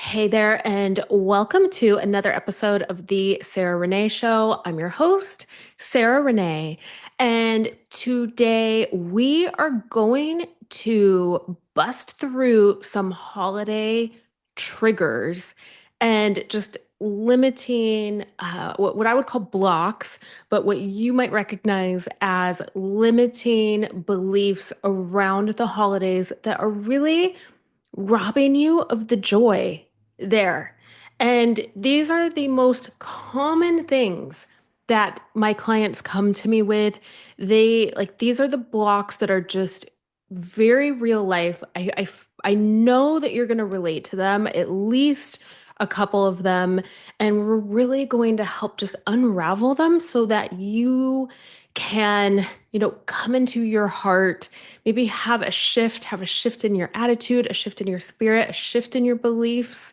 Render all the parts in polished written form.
Hey there, and welcome to another episode of the Sarah Renee Show. I'm your host, Sarah Renee, and today we are going to bust through some holiday triggers and just limiting what I would call blocks, but what you might recognize as limiting beliefs around the holidays that are really robbing you of the joy there. And these are the most common things that my clients come to me with. These are the blocks that are just very real life. I know that you're going to relate to them, at least a couple of them. And we're really going to help just unravel them so that you can, come into your heart, maybe have a shift in your attitude, a shift in your spirit, a shift in your beliefs.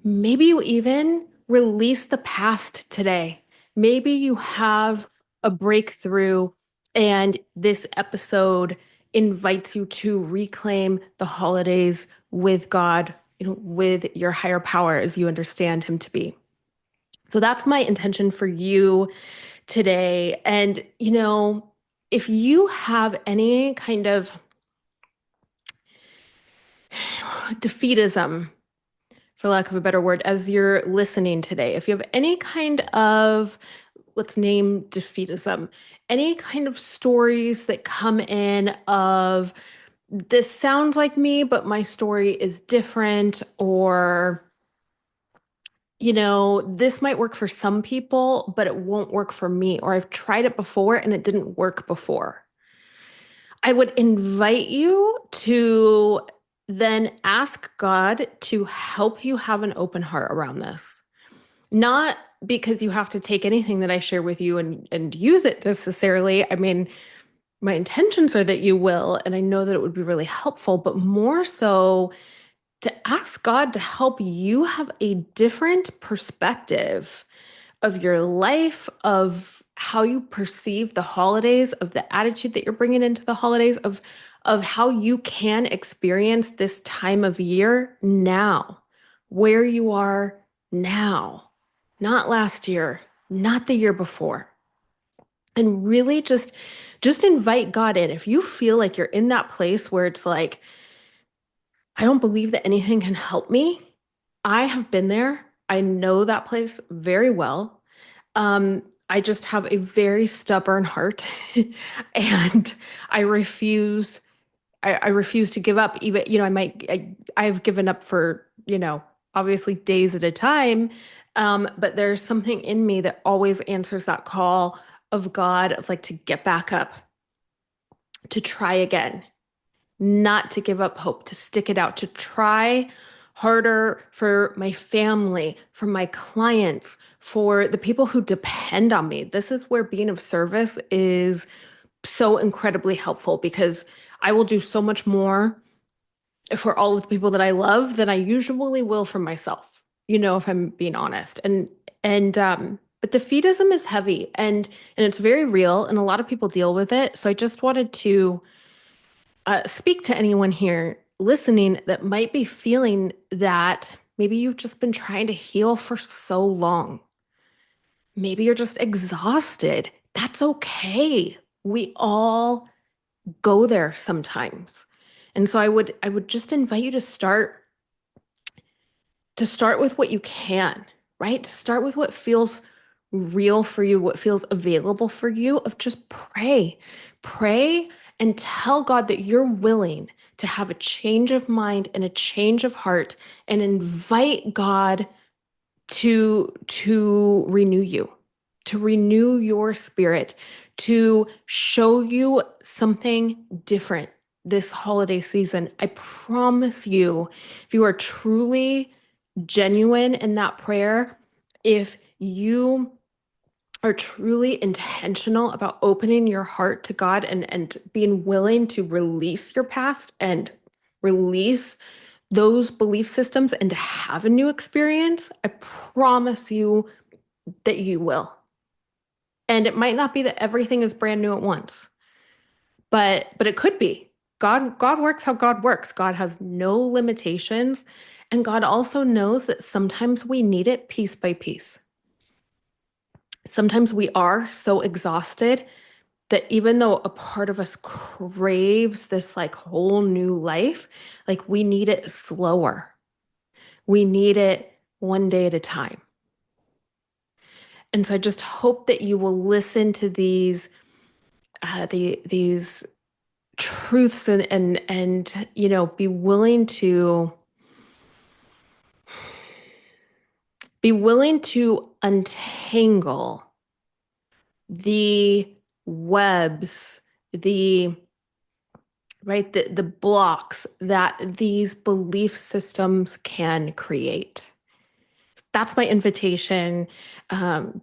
Maybe you even release the past today. Maybe you have a breakthrough, and this episode invites you to reclaim the holidays with God, with your higher power as you understand Him to be. So that's my intention for you today. And, if you have any kind of defeatism, for lack of a better word, as you're listening today, if you have any kind of, let's name defeatism, any kind of stories that come in of this sounds like me, but my story is different, or, this might work for some people, but it won't work for me, or I've tried it before and it didn't work before. I would invite you to then ask God to help you have an open heart around this. Not because you have to take anything that I share with you and use it necessarily. I mean, my intentions are that you will, and I know that it would be really helpful, but more so to ask God to help you have a different perspective of your life, of how you perceive the holidays, of the attitude that you're bringing into the holidays, of how you can experience this time of year now, where you are now, not last year, not the year before. And really just invite God in. If you feel like you're in that place where it's like, I don't believe that anything can help me. I have been there. I know that place very well. I just have a very stubborn heart and I refuse, I refuse to give up. Even, I've given up for, obviously days at a time. But there's something in me that always answers that call of God, of like to get back up, to try again, not to give up hope, to stick it out, to try harder for my family, for my clients, for the people who depend on me. This is where being of service is so incredibly helpful, because I will do so much more for all of the people that I love than I usually will for myself, if I'm being honest. But defeatism is heavy, and it's very real, and a lot of people deal with it. So I just wanted to speak to anyone here listening that might be feeling that maybe you've just been trying to heal for so long. Maybe you're just exhausted. That's okay. We all go there sometimes. And so I would just invite you to start with what you can, right? Start with what feels real for you, what feels available for you, of just pray. Pray and tell God that you're willing to have a change of mind and a change of heart, and invite God to renew you, to renew your spirit, to show you something different this holiday season. I promise you, if you are truly genuine in that prayer, if you are truly intentional about opening your heart to God, and being willing to release your past and release those belief systems and to have a new experience, I promise you that you will. And it might not be that everything is brand new at once, but it could be. God works how God works. God has no limitations. And God also knows that sometimes we need it piece by piece. Sometimes we are so exhausted that even though a part of us craves this like whole new life, like we need it slower. We need it one day at a time. And so I just hope that you will listen to these truths and be willing to untangle the webs, the the blocks that these belief systems can create. That's my invitation.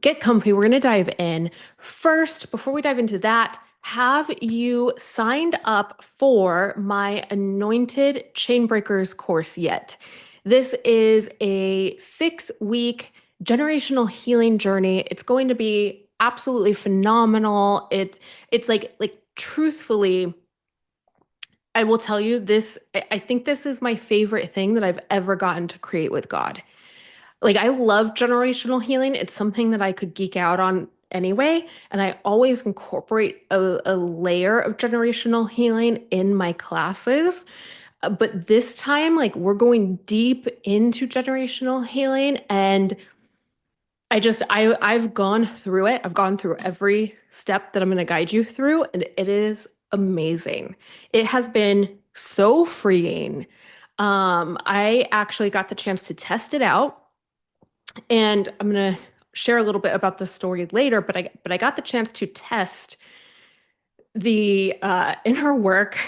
Get comfy. We're going to dive in. First, before we dive into that, have you signed up for my Anointed Chain Breakers course yet? This is a 6-week generational healing journey. It's going to be absolutely phenomenal. It's like truthfully, I will tell you this. I think this is my favorite thing that I've ever gotten to create with God. Like, I love generational healing. It's something that I could geek out on anyway. And I always incorporate a layer of generational healing in my classes. But this time, like, we're going deep into generational healing. And I've gone through it. I've gone through every step that I'm going to guide you through. And it is amazing. It has been so freeing. I actually got the chance to test it out. And I'm going to share a little bit about the story later, but I got the chance to test the inner work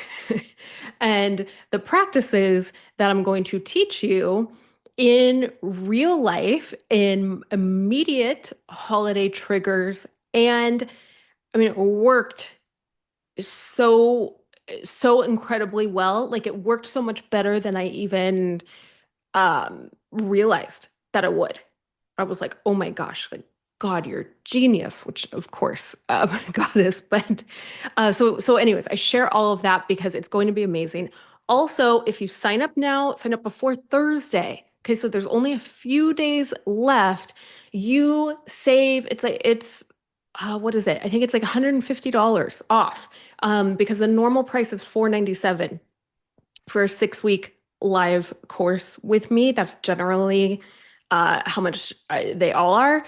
and the practices that I'm going to teach you in real life, in immediate holiday triggers. And I mean, it worked so incredibly well. Like, it worked so much better than I even realized that it would. I was like, oh my gosh, like, God, you're a genius, which of course God is. But so anyways, I share all of that because it's going to be amazing. Also, if you sign up now, sign up before Thursday. Okay, so there's only a few days left. You save, it's what is it? I think it's like $150 off, because the normal price is $497 for a 6-week live course with me. That's generally how much they all are.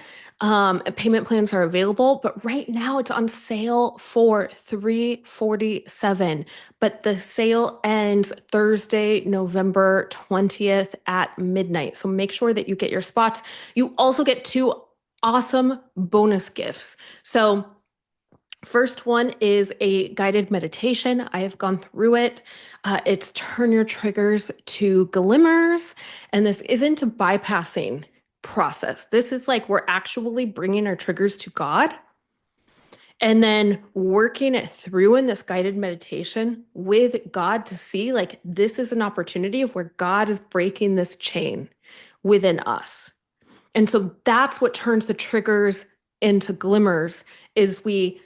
Payment plans are available, but right now it's on sale for $347. But the sale ends Thursday, November 20th at midnight. So make sure that you get your spots. You also get 2 awesome bonus gifts. So first one is a guided meditation. I have gone through it. It's turn your triggers to glimmers. And this isn't a bypassing process. This is like we're actually bringing our triggers to God and then working it through in this guided meditation with God to see like this is an opportunity of where God is breaking this chain within us. And so that's what turns the triggers into glimmers is we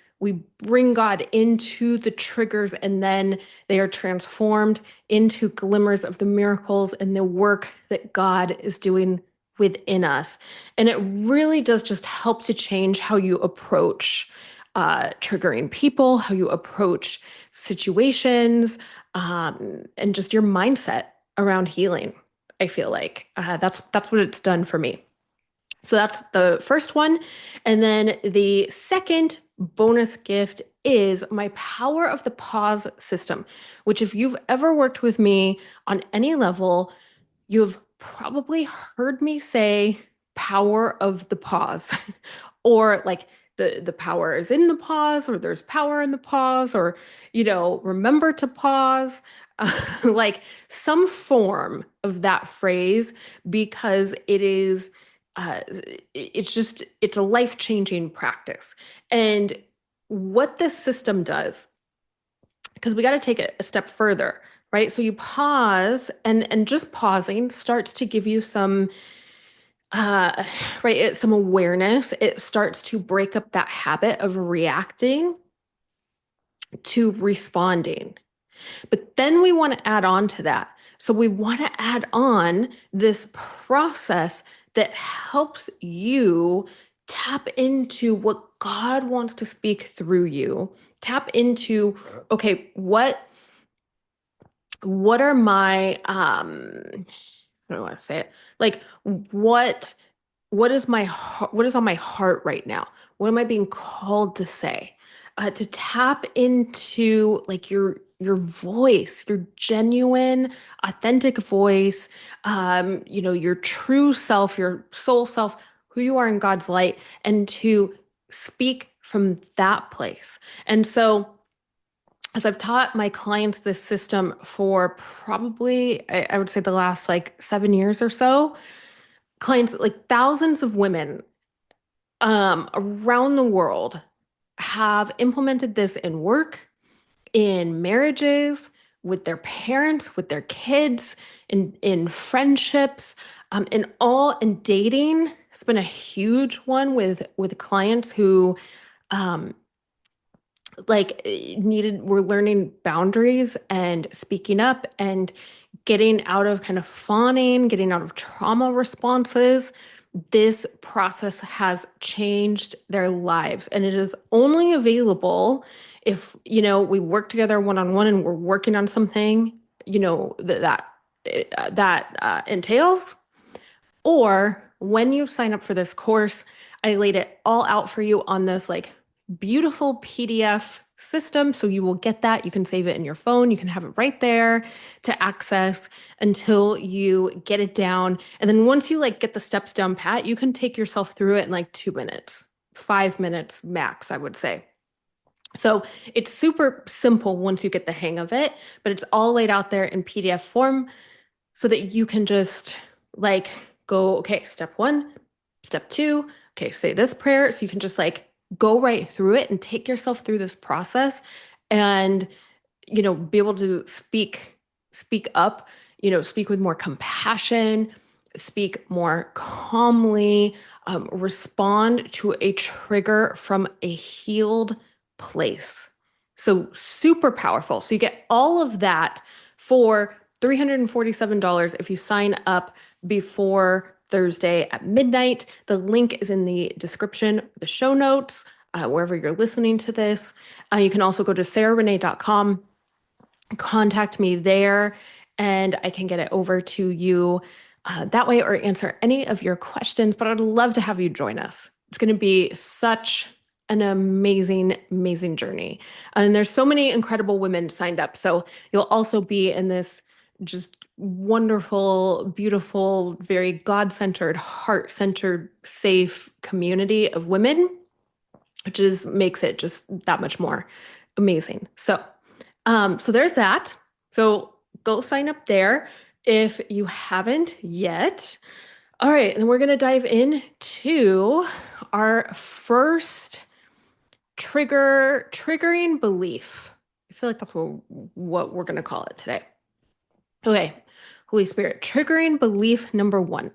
bring God into the triggers and then they are transformed into glimmers of the miracles and the work that God is doing within us. And it really does just help to change how you approach triggering people, how you approach situations, and just your mindset around healing. I feel like that's what it's done for me. So that's the first one. And then the second bonus gift is my Power of the Pause system, which if you've ever worked with me on any level, you've probably heard me say power of the pause or like the power is in the pause or there's power in the pause or remember to pause. Like some form of that phrase because it is it's a life-changing practice. And what this system does, because we got to take it a step further, right? So you pause and just pausing starts to give you some some awareness. It starts to break up that habit of reacting to responding. But then we want to add on to that So we want to add on this process that helps you tap into what God wants to speak through you. Tap into, okay, what are my I don't want to say it. Like what what is my what is on my heart right now? What am I being called to say? To tap into like your voice, your genuine, authentic voice, your true self, your soul self, who you are in God's light, and to speak from that place. And so as I've taught my clients this system for probably, I would say the last like 7 years or so, clients, like thousands of women around the world have implemented this in work, in marriages, with their parents, with their kids, in friendships, in dating. It's been a huge one with clients who um, were learning boundaries and speaking up and getting out of kind of fawning, getting out of trauma responses. This process has changed their lives, and it is only available if, we work together one-on-one and we're working on something, that entails, or when you sign up for this course, I laid it all out for you on this like beautiful PDF system. So you will get that. You can save it in your phone. You can have it right there to access until you get it down. And then once you like get the steps down pat, you can take yourself through it in like 2 minutes, 5 minutes max, I would say. So it's super simple once you get the hang of it, but it's all laid out there in PDF form so that you can just like go, okay, step one, step two, okay, say this prayer. So you can just like go right through it and take yourself through this process and, be able to speak up, speak with more compassion, speak more calmly, respond to a trigger from a healed place. So super powerful. So you get all of that for $347 if you sign up before Thursday at midnight. The link is in the description, the show notes, wherever you're listening to this. You can also go to sarahrenee.com, contact me there, and I can get it over to you that way or answer any of your questions. But I'd love to have you join us. It's going to be such an amazing, amazing journey. And there's so many incredible women signed up. So you'll also be in this just wonderful, beautiful, very God-centered, heart-centered, safe community of women, which makes it just that much more amazing. So there's that. So go sign up there if you haven't yet. All right, and we're going to dive into our first triggering belief. I feel like that's what we're going to call it today. Okay, Holy Spirit, triggering belief number one.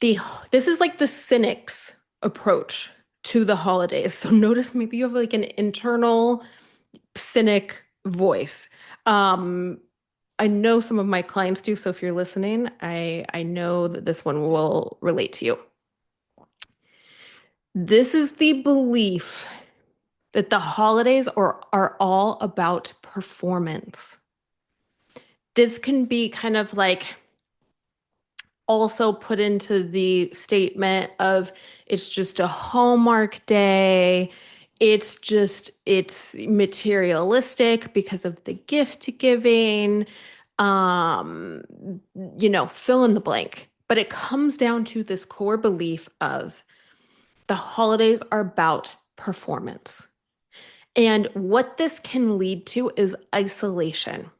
This is like the cynic's approach to the holidays. So notice maybe you have like an internal cynic voice. I know some of my clients do. So if you're listening, I know that this one will relate to you. This is the belief that the holidays are all about performance. This can be kind of like also put into the statement of it's just a Hallmark day. It's materialistic because of the gift giving, fill in the blank. But it comes down to this core belief of the holidays are about performance. And what this can lead to is isolation.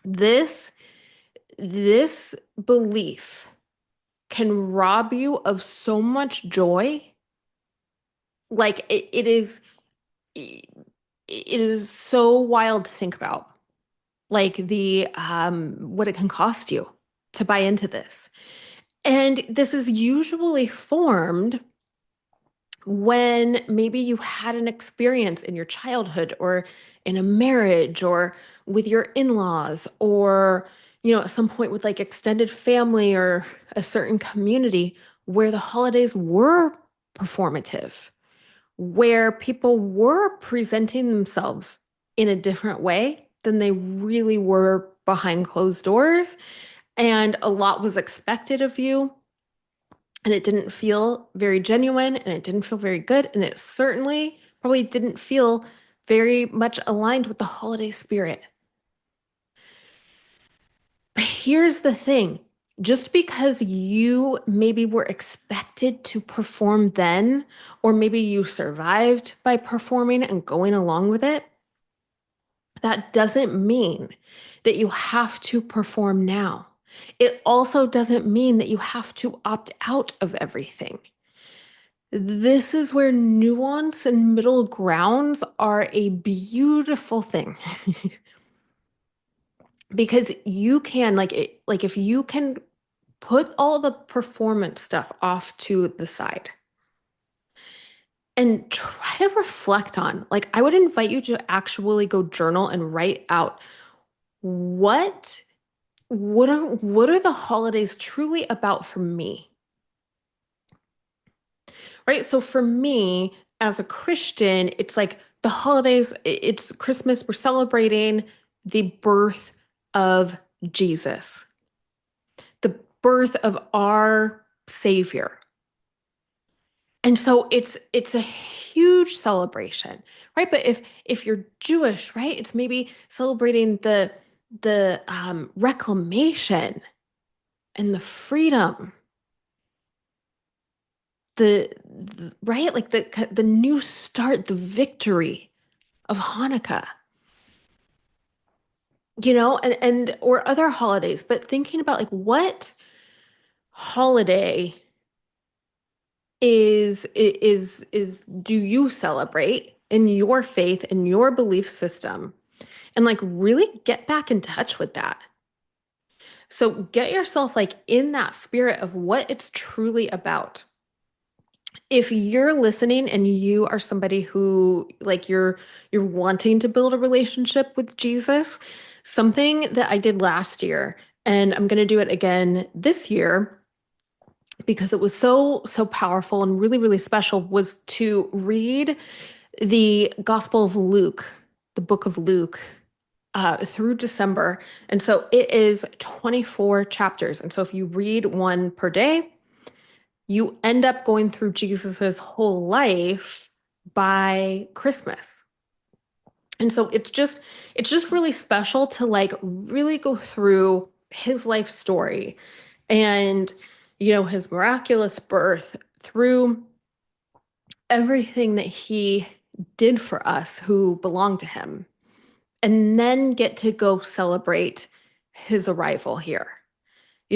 This belief can rob you of so much joy. Like it is so wild to think about, like the what it can cost you to buy into this. And this is usually formed when maybe you had an experience in your childhood or in a marriage or with your in-laws or, at some point with like extended family or a certain community where the holidays were performative, where people were presenting themselves in a different way than they really were behind closed doors. And a lot was expected of you. And it didn't feel very genuine and it didn't feel very good. And it certainly probably didn't feel very much aligned with the holiday spirit. But here's the thing, just because you maybe were expected to perform then, or maybe you survived by performing and going along with it, that doesn't mean that you have to perform now. It also doesn't mean that you have to opt out of everything. This is where nuance and middle grounds are a beautiful thing. Because you can like if you can put all the performance stuff off to the side and try to reflect on, like, I would invite you to actually go journal and write out what what are the holidays truly about for me? Right? So for me as a Christian, it's like the holidays, it's Christmas, we're celebrating the birth of Jesus, the birth of our Savior. And so it's a huge celebration, right? But if you're Jewish, right, it's maybe celebrating the reclamation and the freedom, the right, like the new start, the victory of Hanukkah, and or other holidays. But thinking about like what holiday is do you celebrate in your faith, in your belief system, and like really get back in touch with that. So get yourself like in that spirit of what it's truly about. If you're listening and you are somebody who like you're wanting to build a relationship with Jesus, something that I did last year and I'm going to do it again this year because it was so powerful and really really special was to read the Gospel of Luke, the book of Luke, through December. And so it is 24 chapters. And so if you read one per day, you end up going through Jesus's whole life by Christmas. And so it's just really special to like really go through his life story and his miraculous birth through everything that he did for us who belong to him, and then get to go celebrate his arrival here.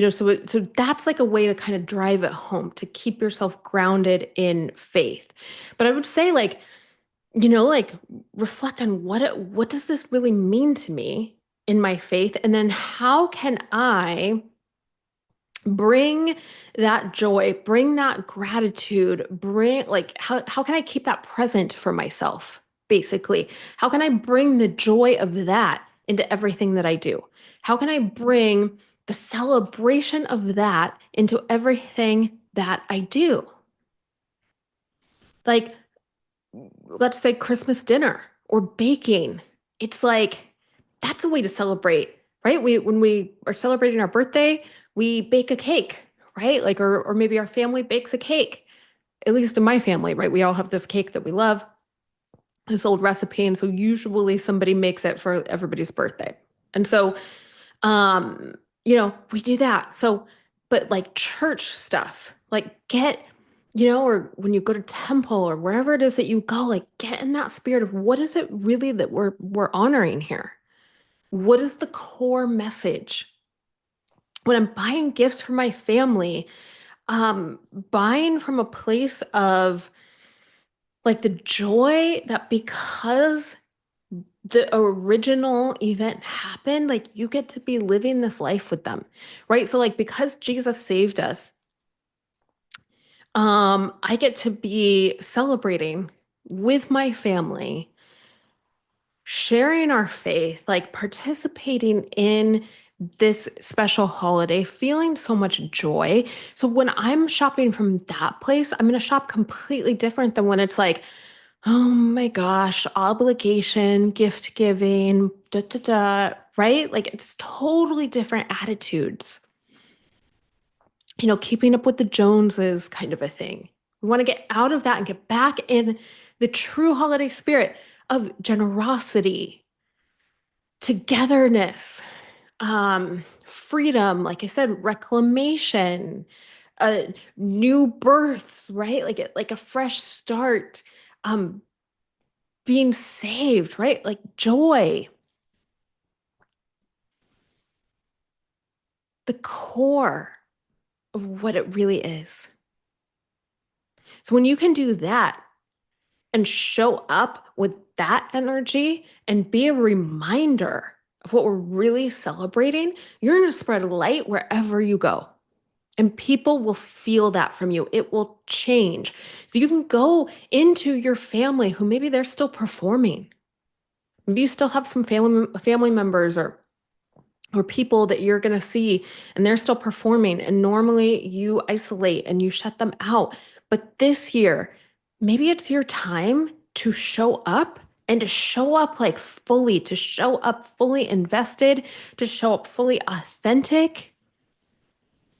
So that's like a way to kind of drive it home, to keep yourself grounded in faith. But I would say like reflect on what does this really mean to me in my faith? And then how can I bring that joy, bring that gratitude, bring like how can I keep that present for myself, basically? How can I bring the joy of that into everything that I do? How can I bring the celebration of that into everything that I do? Like, let's say Christmas dinner or baking. It's like that's a way to celebrate, right? When we are celebrating our birthday, we bake a cake, right? Like or maybe our family bakes a cake. At least in my family, right? We all have this cake that we love, this old recipe, and so usually somebody makes it for everybody's birthday. And so um, we do that. So, but like church stuff, like or when you go to temple or wherever it is that you go, like get in that spirit of what is it really that we're honoring here? What is the core message? When I'm buying gifts for my family, buying from a place of like the joy that because the original event happened, like you get to be living this life with them, right? So like because Jesus saved us, I get to be celebrating with my family sharing our faith, like participating in this special holiday, feeling so much joy. So when I'm shopping from that place, I'm going to shop completely different than when it's like, oh my gosh, obligation, gift giving, da da da, right? Like it's totally different attitudes. Keeping up with the Joneses kind of a thing. We want to get out of that and get back in the true holiday spirit of generosity, togetherness, freedom, like I said, reclamation, new births, right? Like a fresh start, um, being saved, right? Like joy, the core of what it really is. So when you can do that and show up with that energy and be a reminder of what we're really celebrating, you're going to spread light wherever you go. And people will feel that from you. It will change. So you can go into your family who maybe they're still performing. Maybe you still have some family members or people that you're going to see and they're still performing, and normally you isolate and you shut them out. But this year, maybe it's your time to show up, and to show up like fully, to show up fully invested, to show up fully authentic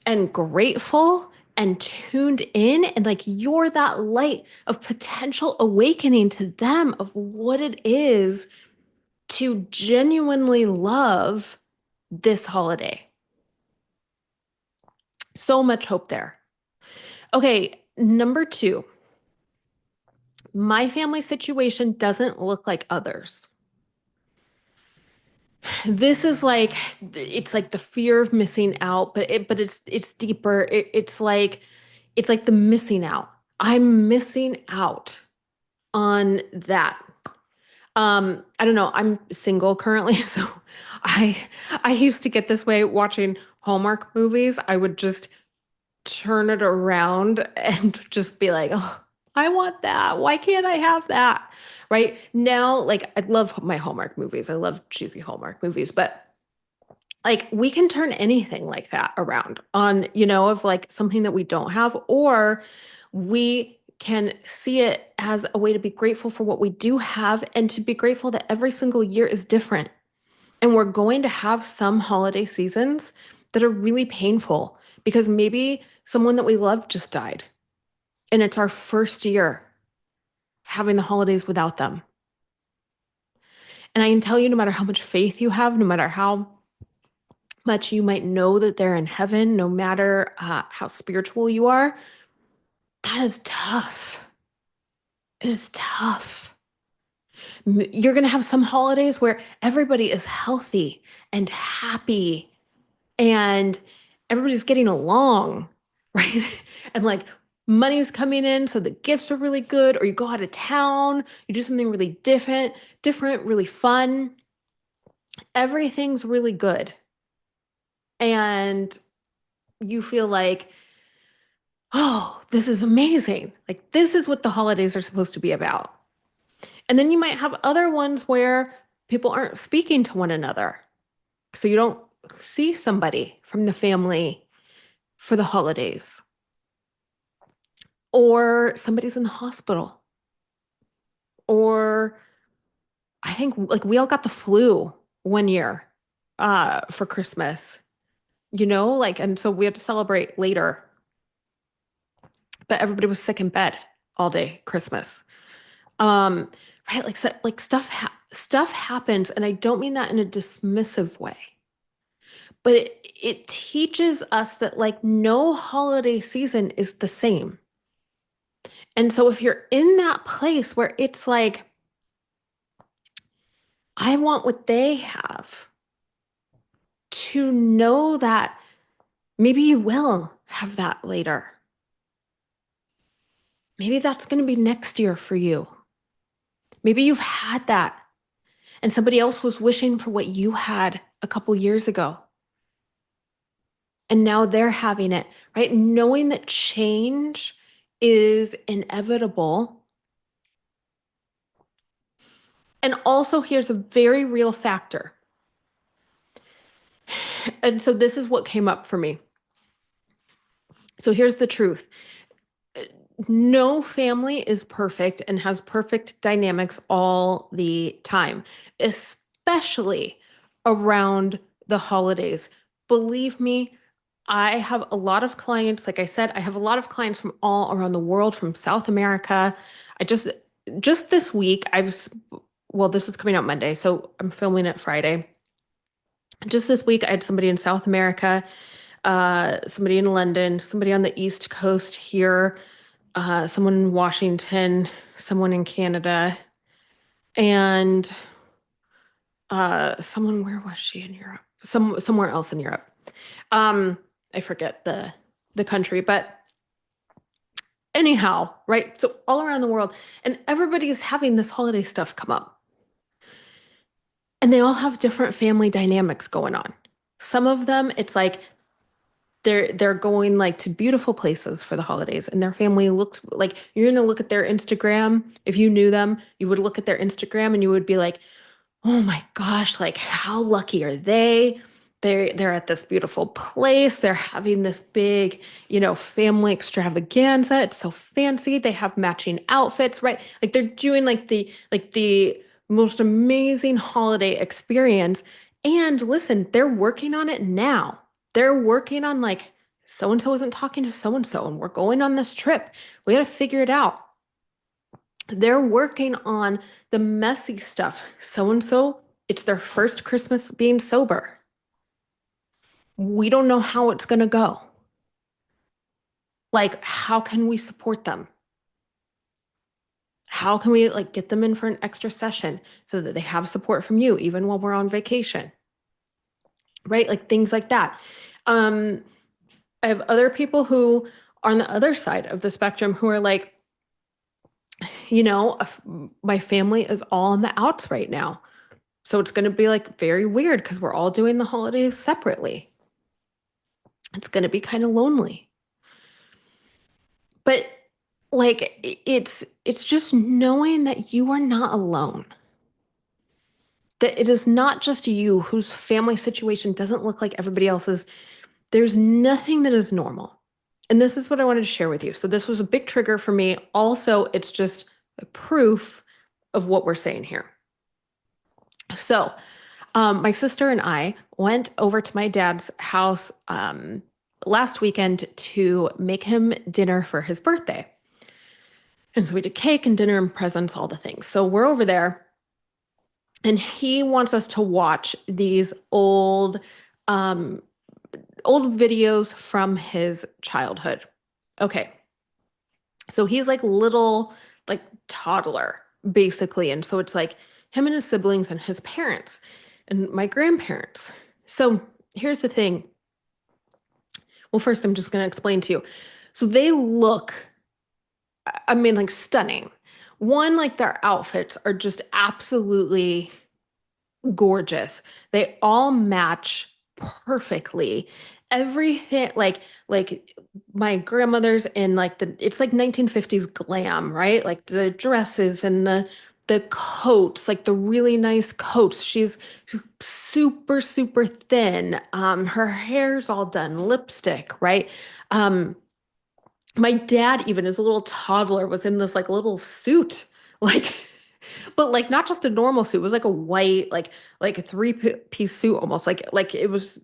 and grateful and tuned in, and like you're that light of potential awakening to them of what it is to genuinely love this holiday. So much hope there. Okay, number 2, my family situation doesn't look like others. This is like, it's like the fear of missing out, but it's deeper. It's like the missing out. I'm missing out on that. I don't know. I'm single currently, so I I used to get this way watching Hallmark movies. I would just turn it around and just be like, oh, I want that. Why can't I have that? Right now, like I love my Hallmark movies. I love cheesy Hallmark movies, but like we can turn anything like that around on, of like something that we don't have, or we can see it as a way to be grateful for what we do have and to be grateful that every single year is different. And we're going to have some holiday seasons that are really painful because maybe someone that we love just died. And it's our first year having the holidays without them. And I can tell you, no matter how much faith you have, no matter how much you might know that they're in heaven, no matter how spiritual you are, that is tough. It is tough. You're going to have some holidays where everybody is healthy and happy and everybody's getting along, right? And like money's coming in, so the gifts are really good, or you go out of town, you do something really different, really fun. Everything's really good. And you feel like, oh, this is amazing. Like this is what the holidays are supposed to be about. And then you might have other ones where people aren't speaking to one another. So you don't see somebody from the family for the holidays, or somebody's in the hospital, or I think like we all got the flu one year for Christmas, like, and so we had to celebrate later, but everybody was sick in bed all day Christmas. Um, right? Like, like stuff happens, and I don't mean that in a dismissive way, but it teaches us that like no holiday season is the same. And so if you're in that place where it's like, I want what they have, to know that maybe you will have that later. Maybe that's going to be next year for you. Maybe you've had that and somebody else was wishing for what you had a couple years ago. And now they're having it, right? Knowing that change is inevitable And also, here's a very real factor. And so this is what came up for me. So here's the truth. No family is perfect and has perfect dynamics all the time, especially around the holidays. Believe me, I have a lot of clients. Like I said, I have a lot of clients from all around the world, from South America. I just this week, well, this is coming out Monday, so I'm filming it Friday. Just this week, I had somebody in South America, somebody in London, somebody on the East Coast here, someone in Washington, someone in Canada, and someone, where was she in Europe? Somewhere else in Europe. I forget the country, but anyhow, right? So all around the world, and everybody's having this holiday stuff come up. And they all have different family dynamics going on. Some of them, it's like they're going like to beautiful places for the holidays, and their family looks like, you're gonna look at their Instagram. If you knew them, you would look at their Instagram and you would be like, oh my gosh, like how lucky are they? They're at this beautiful place. They're having this big, family extravaganza. It's so fancy. They have matching outfits, right? Like they're doing like the most amazing holiday experience. And listen, they're working on it now. They're working on like, so and so isn't talking to so and so, and we're going on this trip. We got to figure it out. They're working on the messy stuff. So and so, it's their first Christmas being sober. We don't know how it's going to go. Like, how can we support them? How can we like get them in for an extra session so that they have support from you even while we're on vacation? Right? Like things like that. I have other people who are on the other side of the spectrum who are like, my family is all on the outs right now. So it's going to be like very weird because we're all doing the holidays separately. It's going to be kind of lonely. But like it's just knowing that you are not alone. That it is not just you whose family situation doesn't look like everybody else's. There's nothing that is normal. And this is what I wanted to share with you. So this was a big trigger for me. Also, it's just a proof of what we're saying here. So, my sister and I went over to my dad's house last weekend to make him dinner for his birthday. And so we did cake and dinner and presents, all the things. So we're over there, and he wants us to watch these um, old videos from his childhood. Okay. So he's like little, like toddler, basically. And so it's like him and his siblings and his parents and my grandparents. So here's the thing. Well, first, I'm just going to explain to you. So they look, I mean, like stunning. One, like their outfits are just absolutely gorgeous. They all match perfectly. Everything like my grandmother's in like it's like 1950s glam, right? Like the dresses and the coats, like the really nice coats. She's super, super thin. Her hair's all done, lipstick, right? Um, my dad, even as a little toddler, was in this like little suit, like, but like not just a normal suit. It was like a white, like a three-piece suit almost. Like it was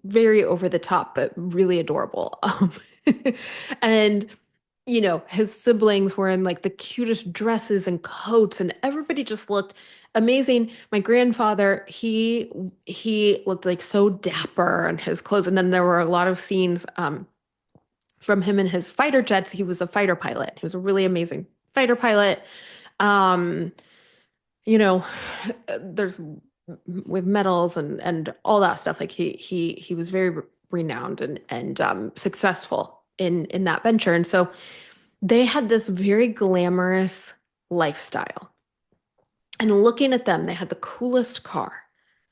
very over the top, but really adorable. And his siblings were in like the cutest dresses and coats, and everybody just looked amazing. My grandfather, he looked like so dapper in his clothes, and then there were a lot of scenes from him and his fighter jets. He was a fighter pilot. He was a really amazing fighter pilot. Um, you know, there's with medals and all that stuff. Like he was very renowned and successful in that venture. And so they had this very glamorous lifestyle. And looking at them, they had the coolest car.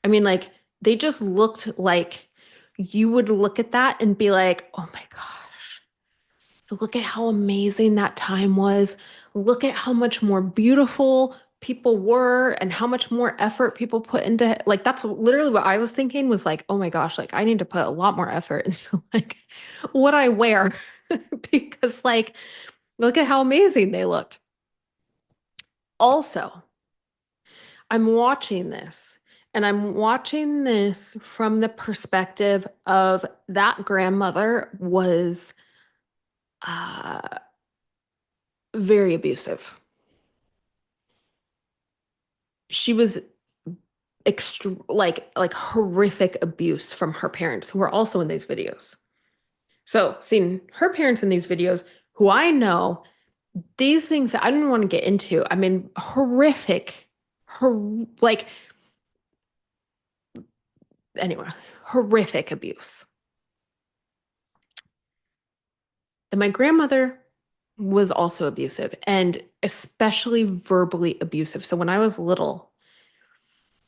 I mean, like they just looked like you would look at that and be like, oh my gosh, look at how amazing that time was. Look at how much more beautiful people were and how much more effort people put into it. Like that's literally what I was thinking was like, oh my gosh, like I need to put a lot more effort into like what I wear because like look at how amazing they looked. Also, I'm watching this and I'm watching this from the perspective of that grandmother was uh very abusive. She was like horrific abuse from her parents who are also in these videos. So seeing her parents in these videos, who I know, these things that I didn't want to get into. I mean, horrific, like anyway, horrific abuse. And my grandmother was also abusive and especially verbally abusive. So when I was little,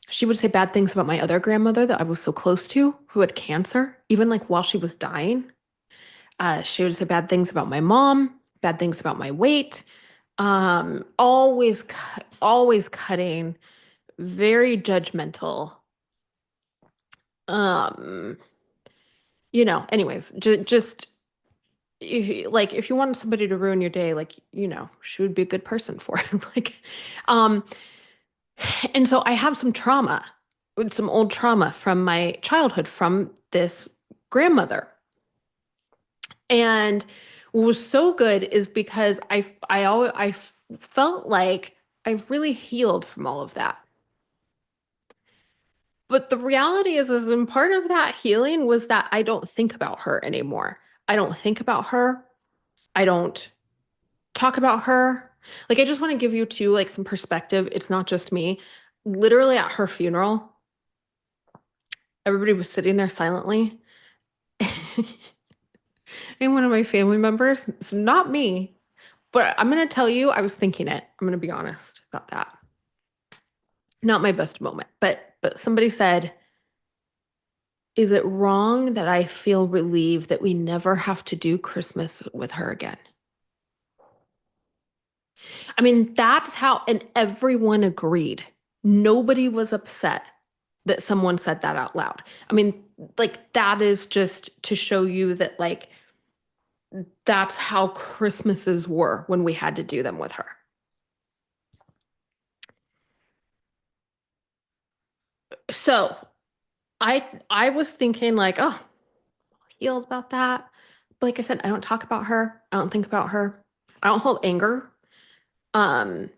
she would say bad things about my other grandmother that I was so close to, who had cancer, even like while she was dying. She would say bad things about my mom, bad things about my weight. Always cutting, very judgmental. Um, anyways, just if you want somebody to ruin your day, like, she would be a good person for it. Like, um, and so I have some trauma, with some old trauma from my childhood from this grandmother. And what was so good is because I felt like I've really healed from all of that. But the reality is and part of that healing was that I don't think about her anymore. I don't think about her. I don't talk about her. Like, I just want to give you too, like some perspective. It's not just me. Literally at her funeral, everybody was sitting there silently. And one of my family members, it's not me, but I'm going to tell you, I was thinking it. I'm going to be honest about that. Not my best moment, but somebody said, "Is it wrong that I feel relieved that we never have to do Christmas with her again?" I mean, that's how, and everyone agreed. Nobody was upset that someone said that out loud. I mean, like, that is just to show you that, like, that's how Christmases were when we had to do them with her. So I was thinking like, oh, healed about that. But like I said, I don't talk about her. I don't think about her. I don't hold anger. Um,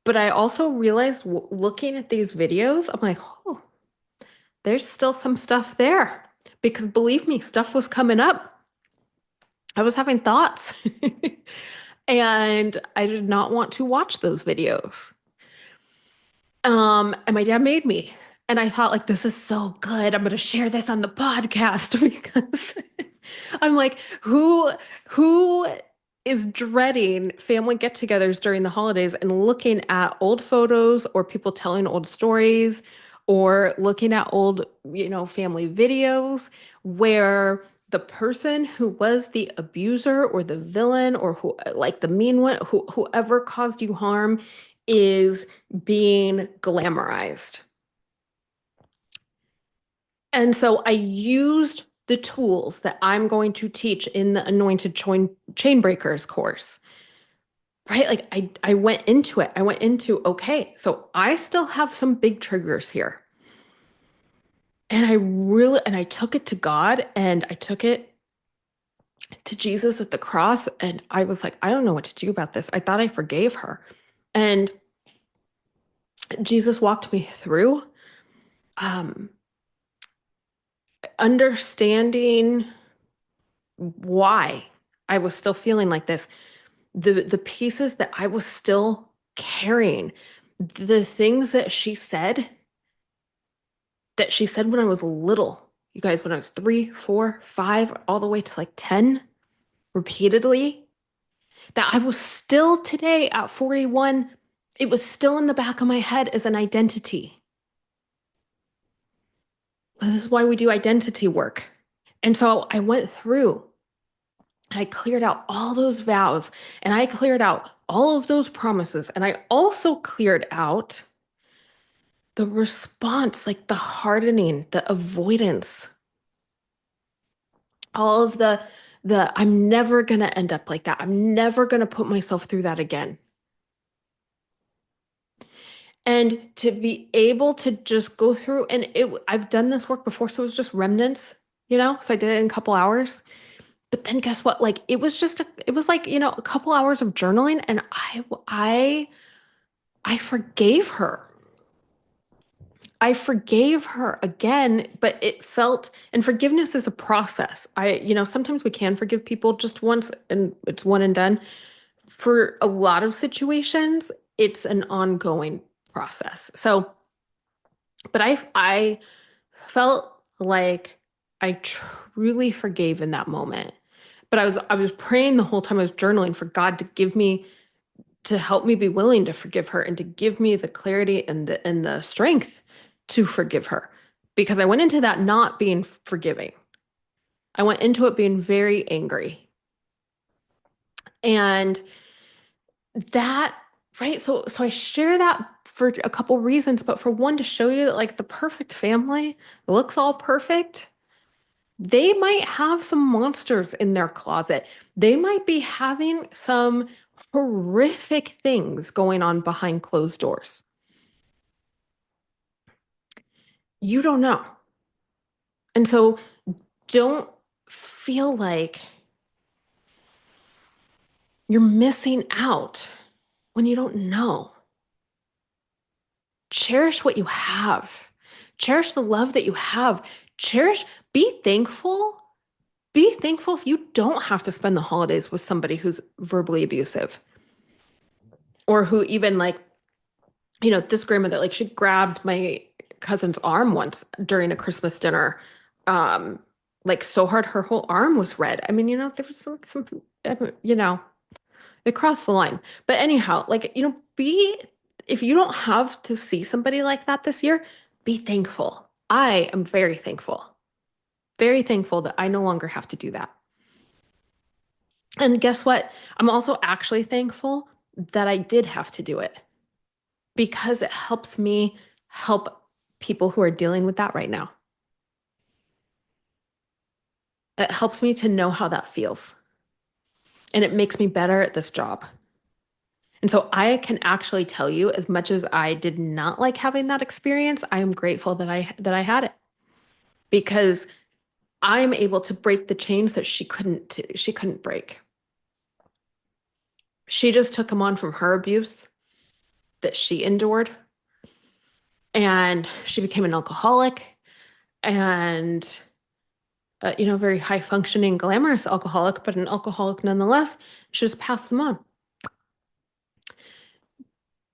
but I also realized looking at these videos, I'm like, oh, there's still some stuff there. Because believe me, stuff was coming up. I was having thoughts. And I did not want to watch those videos. And my dad made me. And I thought, like, this is so good. I'm going to share this on the podcast because I'm like, who is dreading family get-togethers during the holidays and looking at old photos or people telling old stories or looking at old, family videos where the person who was the abuser or the villain or who like the mean one, whoever caused you harm is being glamorized. And so I used the tools that I'm going to teach in the Anointed Chain Breakers course. Right? Like I went into it. I went into, okay, so I still have some big triggers here. And I took it to God and I took it to Jesus at the cross. And I was like, I don't know what to do about this. I thought I forgave her. And Jesus walked me through um, understanding why I was still feeling like this, the pieces that I was still carrying, the things that she said when I was little, you guys, when I was 3, 4, 5, all the way to like 10, repeatedly, that I was still today at 41, it was still in the back of my head as an identity. This is why we do identity work. And so I went through And I cleared out all those vows and I cleared out all of those promises. And I also cleared out the response, like the hardening, the avoidance, all of the I'm never going to end up like that. I'm never going to put myself through that again. And to be able to just go through and I've done this work before, so it was just remnants, so I did it in a couple hours. But then guess what? Like it was like, a couple hours of journaling and I forgave her. I forgave her again, but it felt, and forgiveness is a process. Sometimes we can forgive people just once and it's one and done. For a lot of situations, it's an ongoing process. So, but I felt like I truly forgave in that moment. But I was praying the whole time I was journaling for God to help me be willing to forgive her and to give me the clarity and the strength to forgive her. Because I went into that not being forgiving. I went into it being very angry. And that, right? So I share that for a couple reasons, but for one, to show you that like the perfect family looks all perfect. They might have some monsters in their closet. They might be having some horrific things going on behind closed doors. You don't know. And so don't feel like you're missing out when you don't know. Cherish what you have. Cherish the love that you have. Be thankful. Be thankful if you don't have to spend the holidays with somebody who's verbally abusive or who even like, this grandmother, like she grabbed my cousin's arm once during a Christmas dinner, um, like so hard her whole arm was red. I mean, there was like some, it crossed the line. But anyhow, like, if you don't have to see somebody like that this year, be thankful. I am very thankful that I no longer have to do that. And guess what? I'm also actually thankful that I did have to do it because it helps me help people who are dealing with that right now. It helps me to know how that feels. And it makes me better at this job. And so I can actually tell you, as much as I did not like having that experience, I am grateful that I had it because I'm able to break the chains that she couldn't break. She just took them on from her abuse that she endured, and she became an alcoholic and very high functioning, glamorous alcoholic, but an alcoholic nonetheless. She just passed them on.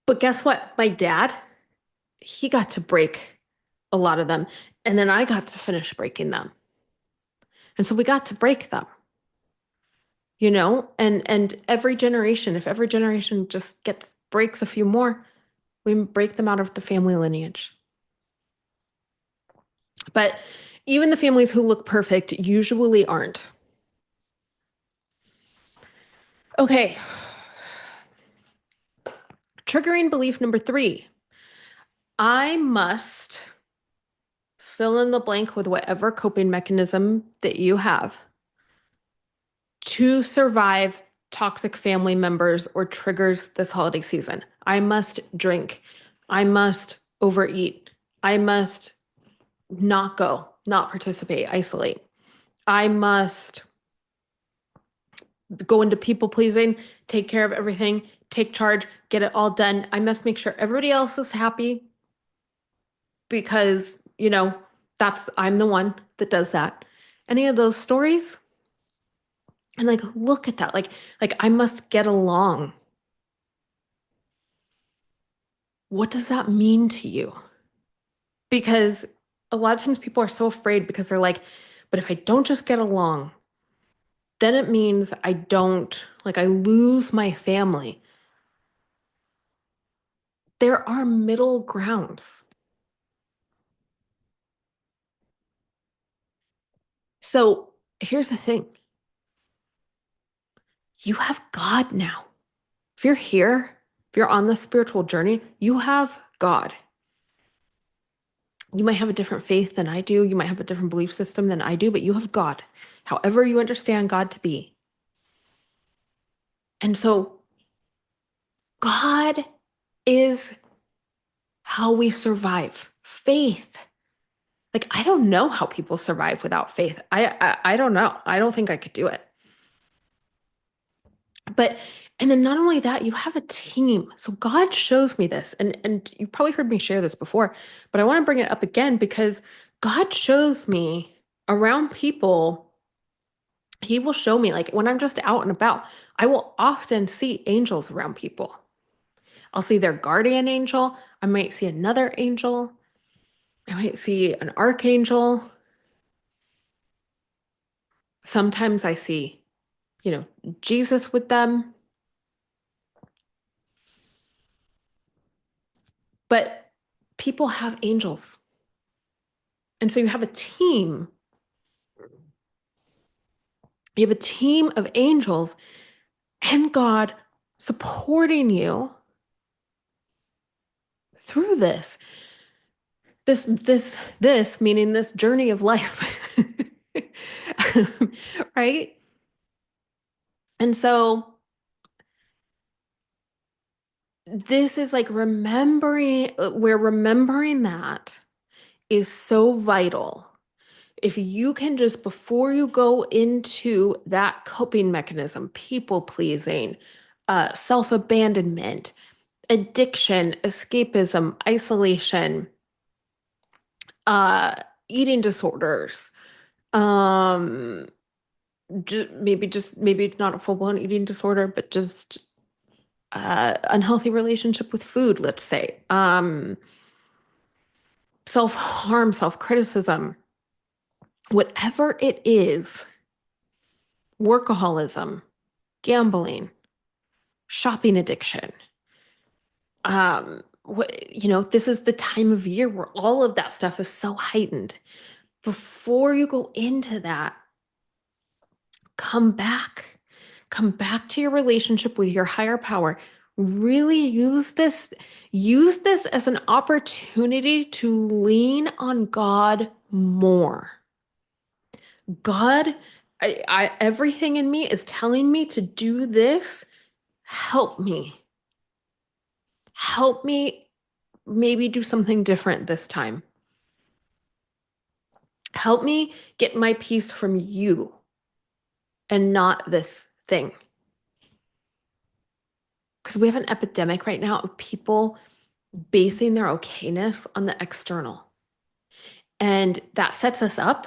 But guess what? My dad, he got to break a lot of them. And then I got to finish breaking them. And so we got to break them, and every generation, if every generation just breaks a few more, we break them out of the family lineage. But even the families who look perfect usually aren't. Okay. Triggering belief number 3. I must fill in the blank with whatever coping mechanism that you have to survive toxic family members or triggers this holiday season. I must drink. I must overeat. I must not go, not participate, isolate. I must go into people pleasing, take care of everything, take charge, get it all done. I must make sure everybody else is happy because, I'm the one that does that. Any of those stories? And like, look at that. Like I must get along. What does that mean to you? Because a lot of times people are so afraid because they're like, but if I don't just get along, then it means I lose my family. There are middle grounds. So here's the thing. You have God now. If you're here, if you're on this spiritual journey, you have God. You might have a different faith than I do. You might have a different belief system than I do, but you have God, however you understand God to be. And so God is how we survive. Faith. Like, I don't know how people survive without faith. I don't know. I don't think I could do it. But, and then not only that, you have a team. So God shows me this, and you probably heard me share this before, but I want to bring it up again because God shows me around people. He will show me, like when I'm just out and about, I will often see angels around people. I'll see their guardian angel. I might see another angel. I might see an archangel. Sometimes I see, Jesus with them. But people have angels. And so you have a team. You have a team of angels and God supporting you through this. This meaning this journey of life. Right? And so this is like remembering that is so vital. If you can just, before you go into that coping mechanism, people pleasing, self-abandonment, addiction, escapism, isolation, uh, eating disorders, um, maybe it's not a full-blown eating disorder, but just unhealthy relationship with food, let's say, self-harm, self-criticism, whatever it is, workaholism, gambling, shopping addiction. This is the time of year where all of that stuff is so heightened. Before you go into that, come back to your relationship with your higher power. Really use this as an opportunity to lean on God more. God, everything in me is telling me to do this. Help me. Help me maybe do something different this time. Help me get my peace from you and not this thing. Because we have an epidemic right now of people basing their okayness on the external. And that sets us up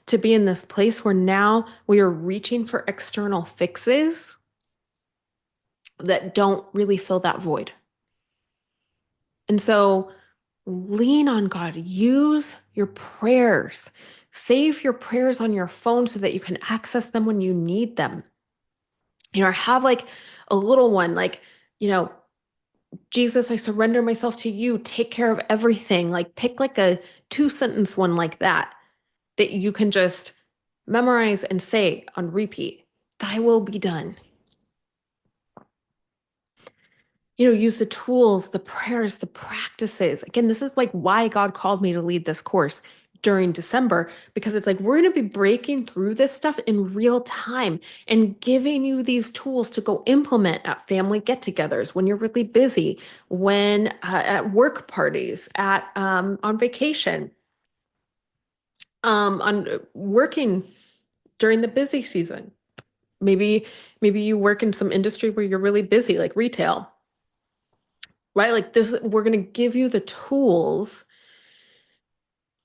to be in this place where now we are reaching for external fixes that don't really fill that void. And so lean on God. Use your prayers. Save your prayers on your phone so that you can access them when you need them. Have like a little one, like, Jesus, I surrender myself to you. Take care of everything. Like pick like a 2-sentence one like that you can just memorize and say on repeat. Thy will be done. Use the tools, the prayers, the practices. Again, this is like why God called me to lead this course during December, because it's like we're going to be breaking through this stuff in real time and giving you these tools to go implement at family get-togethers, when you're really busy, when at work parties, at on vacation, on working during the busy season. Maybe you work in some industry where you're really busy, like retail. Right? Like this, we're going to give you the tools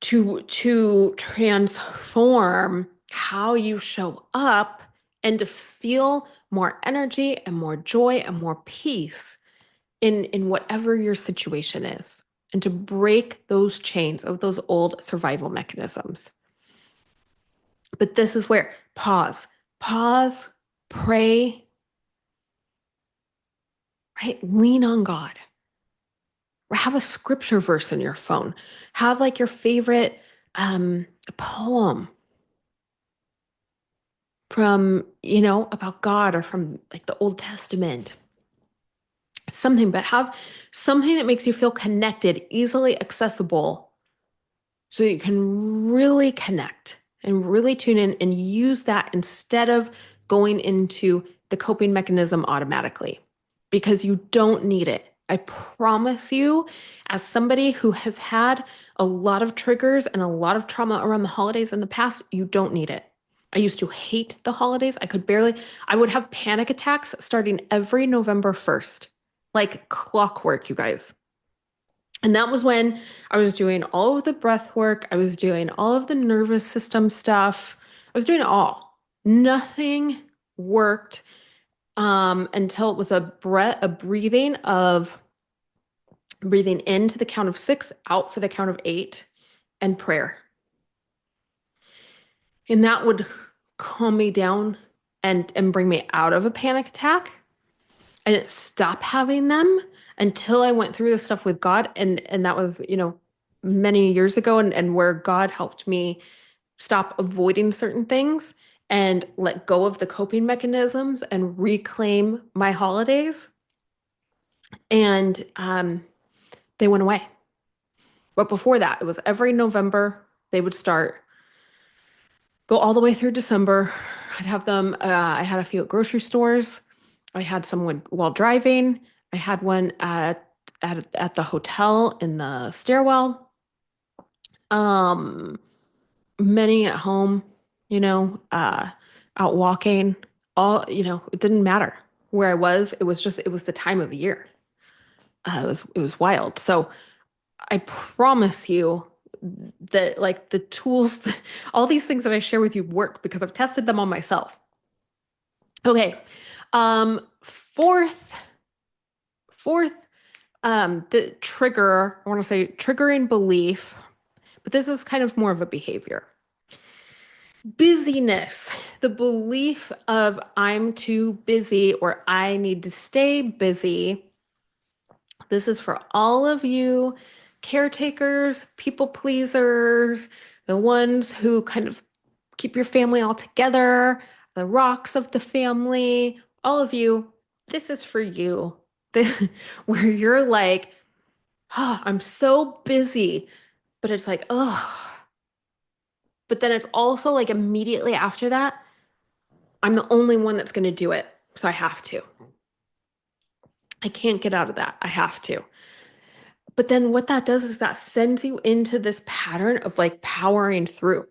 to transform how you show up and to feel more energy and more joy and more peace in whatever your situation is, and to break those chains of those old survival mechanisms. But this is where pause, pray, right? Lean on God. Have a scripture verse in your phone. Have like your favorite poem. from, about God or from like the Old Testament, something, but have something that makes you feel connected, easily accessible, so you can really connect and really tune in and use that instead of going into the coping mechanism automatically, because you don't need it. I promise you, as somebody who has had a lot of triggers and a lot of trauma around the holidays in the past, you don't need it. I used to hate the holidays. I would have panic attacks starting every November 1st, like clockwork, you guys. And that was when I was doing all of the breath work. I was doing all of the nervous system stuff. I was doing it all. Nothing worked until it was a breathing into the count of 6, out for the count of 8, and prayer. And that would calm me down and bring me out of a panic attack. I didn't stop having them until I went through the stuff with God. And that was, many years ago, and where God helped me stop avoiding certain things and let go of the coping mechanisms and reclaim my holidays. And they went away. But before that, it was every November they would start, go all the way through December. I'd have them. I had a few at grocery stores. I had some while driving. I had one at the hotel in the stairwell. Many at home, out walking. It didn't matter where I was. It was the time of year. It was wild. So I promise you that, like, the tools, all these things that I share with you work because I've tested them on myself. Okay. Fourth, the trigger, I want to say triggering belief, but this is kind of more of a behavior. Busyness, the belief of I'm too busy or I need to stay busy. This is for all of you caretakers, people pleasers, the ones who kind of keep your family all together, the rocks of the family, all of you. This is for you. Where you're like, oh, I'm so busy, but it's like, oh, but then it's also like immediately after that, I'm the only one that's going to do it. So I have to. I can't get out of that. I have to. But then what that does is that sends you into this pattern of like powering through.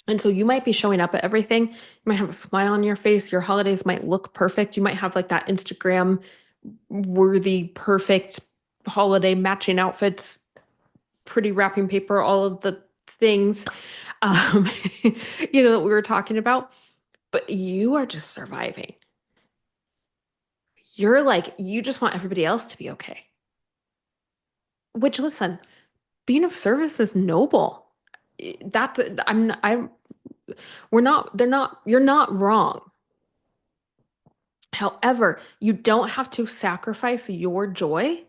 And so you might be showing up at everything. You might have a smile on your face. Your holidays might look perfect. You might have like that Instagram worthy, perfect holiday matching outfits, pretty wrapping paper, all of the things, um, that we were talking about. But you are just surviving. You're like, you just want everybody else to be okay. Which, listen, being of service is noble. That you're not wrong. However, you don't have to sacrifice your joy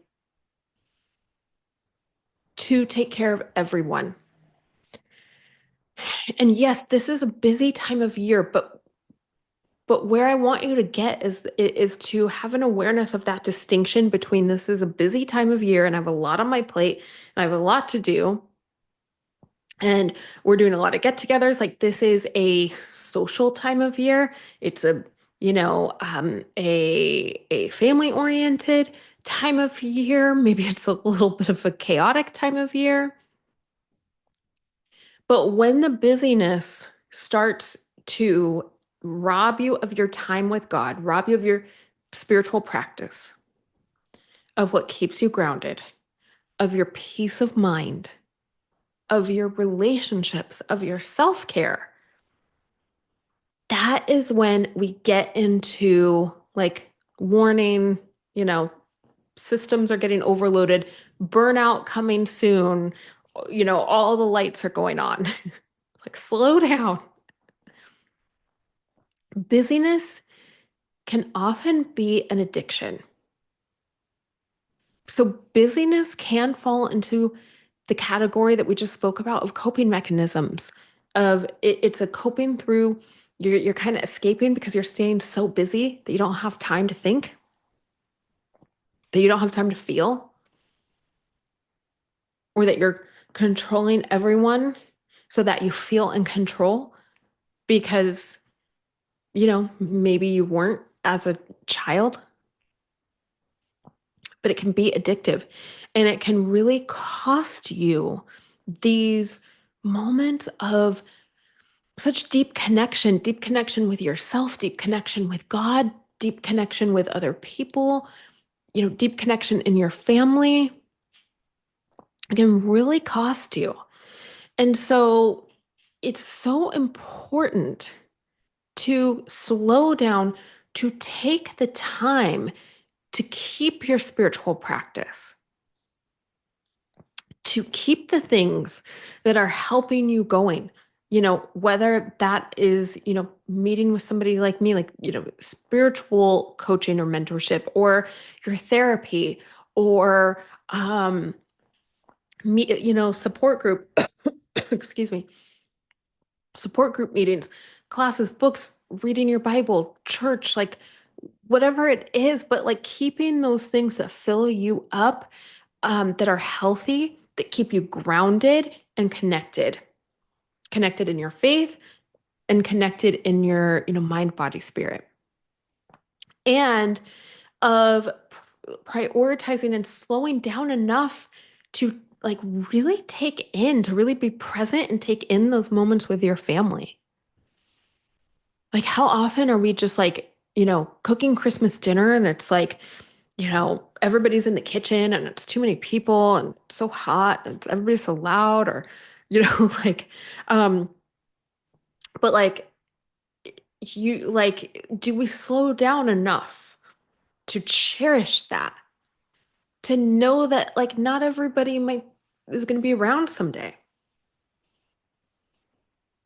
to take care of everyone. And yes, this is a busy time of year, but where I want you to get is to have an awareness of that distinction between this is a busy time of year and I have a lot on my plate and I have a lot to do. And we're doing a lot of get-togethers. Like, this is a social time of year. It's a family-oriented time of year. Maybe it's a little bit of a chaotic time of year. But when the busyness starts to rob you of your time with God, rob you of your spiritual practice, of what keeps you grounded, of your peace of mind, of your relationships, of your self-care, that is when we get into like warning, systems are getting overloaded, burnout coming soon, all the lights are going on. Like, slow down. Busyness can often be an addiction. So busyness can fall into the category that we just spoke about of coping mechanisms, of it's a coping through You're kind of escaping because you're staying so busy that you don't have time to think, that you don't have time to feel, or that you're controlling everyone so that you feel in control because, maybe you weren't as a child, but it can be addictive and it can really cost you these moments of such deep connection with yourself, deep connection with God, deep connection with other people, deep connection in your family. It can really cost you. And so it's so important to slow down, to take the time to keep your spiritual practice, to keep the things that are helping you going. Whether that is, meeting with somebody like me, like, spiritual coaching or mentorship, or your therapy, or support group, excuse me, support group meetings, classes, books, reading your Bible, church, like whatever it is, but like keeping those things that fill you up, that are healthy, that keep you grounded and connected in your faith and connected in your, mind, body, spirit. And of prioritizing and slowing down enough to like really to really be present and take in those moments with your family. Like, how often are we just like, cooking Christmas dinner and it's like, everybody's in the kitchen and it's too many people and it's so hot and everybody's so loud, or, like, um, but like, do we slow down enough to cherish that, to know that like not everybody is going to be around someday?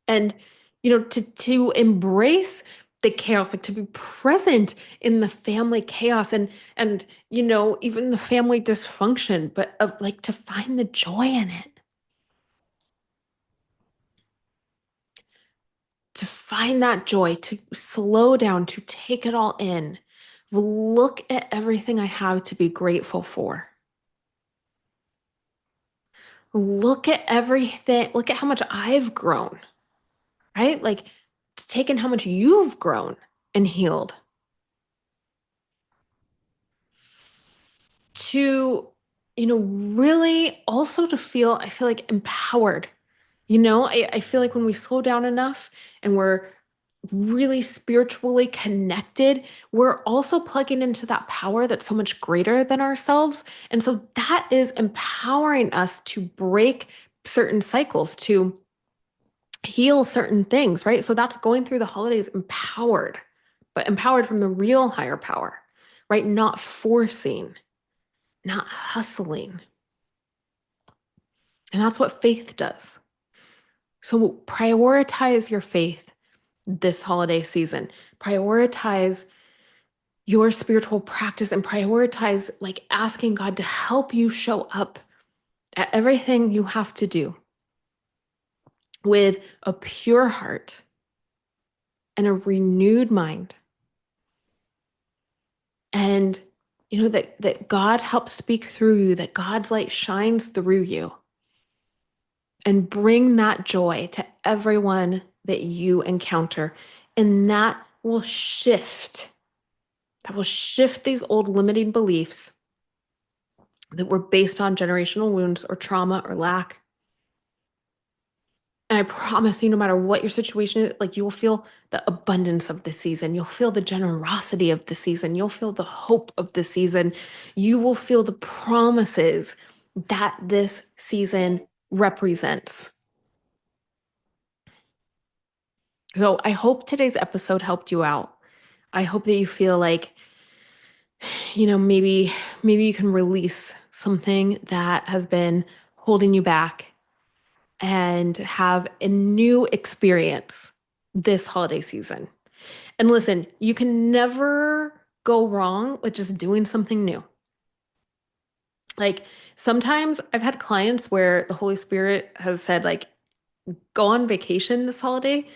And, to embrace the chaos, like to be present in the family chaos and, even the family dysfunction, but of like to find the joy in it, to find that joy, to slow down, to take it all in, look at everything I have to be grateful for. Look at everything, look at how much I've grown, right? Like, taking how much you've grown and healed. To, really also to feel, I feel like empowered. I feel like when we slow down enough and we're really spiritually connected, we're also plugging into that power that's so much greater than ourselves. And so that is empowering us to break certain cycles, to heal certain things, right? So that's going through the holidays empowered, but empowered from the real higher power, right? Not forcing, not hustling. And that's what faith does. So prioritize your faith this holiday season. Prioritize your spiritual practice and prioritize like asking God to help you show up at everything you have to do with a pure heart and a renewed mind. And that God helps speak through you, that God's light shines through you, and bring that joy to everyone that you encounter. And that will shift. That will shift these old limiting beliefs that were based on generational wounds or trauma or lack. And I promise you, no matter what your situation is, like, you will feel the abundance of the season. You'll feel the generosity of the season. You'll feel the hope of the season. You will feel the promises that this season represents. So I hope today's episode helped you out. I hope that you feel like, maybe you can release something that has been holding you back and have a new experience this holiday season. And listen, you can never go wrong with just doing something new. Like, sometimes I've had clients where the Holy Spirit has said, like, go on vacation this holiday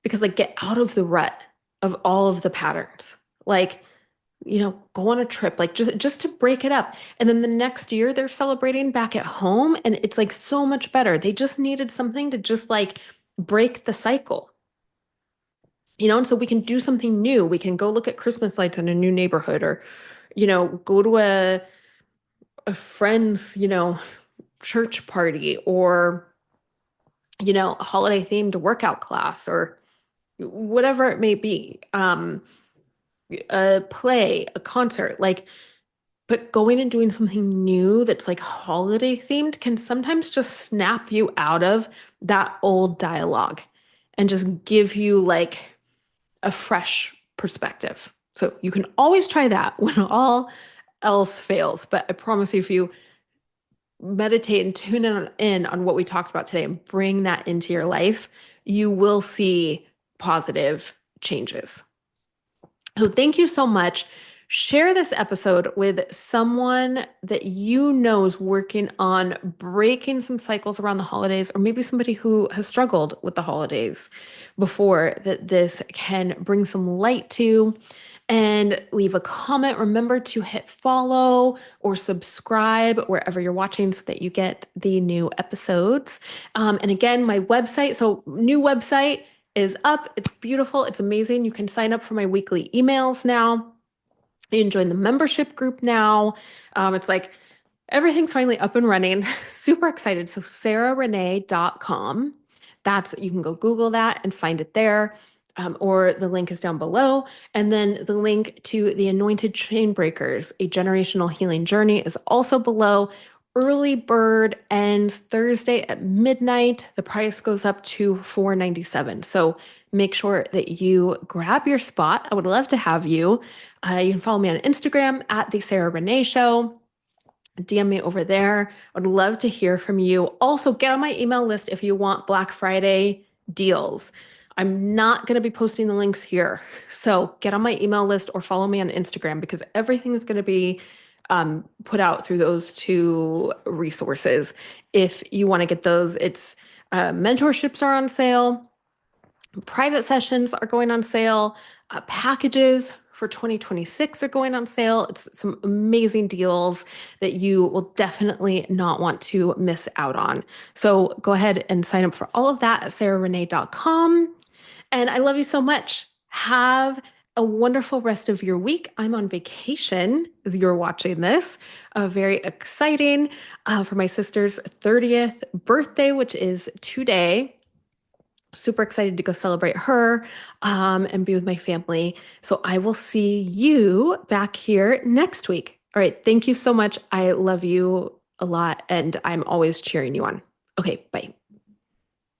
because like get out of the rut of all of the patterns. Like, go on a trip, like just to break it up. And then the next year they're celebrating back at home and it's like so much better. They just needed something to just like break the cycle. And so we can do something new. We can go look at Christmas lights in a new neighborhood or, go to a friend's, church party or, a holiday themed workout class or whatever it may be. A play, a concert, like, but going and doing something new that's like holiday themed can sometimes just snap you out of that old dialogue and just give you like a fresh perspective. So you can always try that when all else fails. But I promise you, if you meditate and tune in on what we talked about today and bring that into your life, you will see positive changes. So thank you so much. Share this episode with someone that you know is working on breaking some cycles around the holidays, or maybe somebody who has struggled with the holidays before, that this can bring some light to. And leave a comment. Remember to hit follow or subscribe wherever you're watching so that you get the new episodes. And again, my website, so new website is up. It's beautiful. It's amazing. You can sign up for my weekly emails now. You can join the membership group now. It's like everything's finally up and running. Super excited. So sarahrenee.com. You can go Google that and find it there. Or the link is down below. And then the link to the Anointed Chain Breakers, a generational healing journey, is also below. Early bird ends Thursday at midnight. The price goes up to $497. So make sure that you grab your spot. I would love to have you. You can follow me on Instagram at the Sarah Renee Show. DM me over there. I would love to hear from you. Also, get on my email list if you want Black Friday deals. I'm not going to be posting the links here. So get on my email list or follow me on Instagram because everything is going to be put out through those two resources. If you want to get those, it's mentorships are on sale. Private sessions are going on sale. Packages for 2026 are going on sale. It's some amazing deals that you will definitely not want to miss out on. So go ahead and sign up for all of that at sarahrenee.com. And I love you so much. Have a wonderful rest of your week. I'm on vacation as you're watching this. Very exciting for my sister's 30th birthday, which is today. Super excited to go celebrate her and be with my family. So I will see you back here next week. All right. Thank you so much. I love you a lot and I'm always cheering you on. Okay. Bye.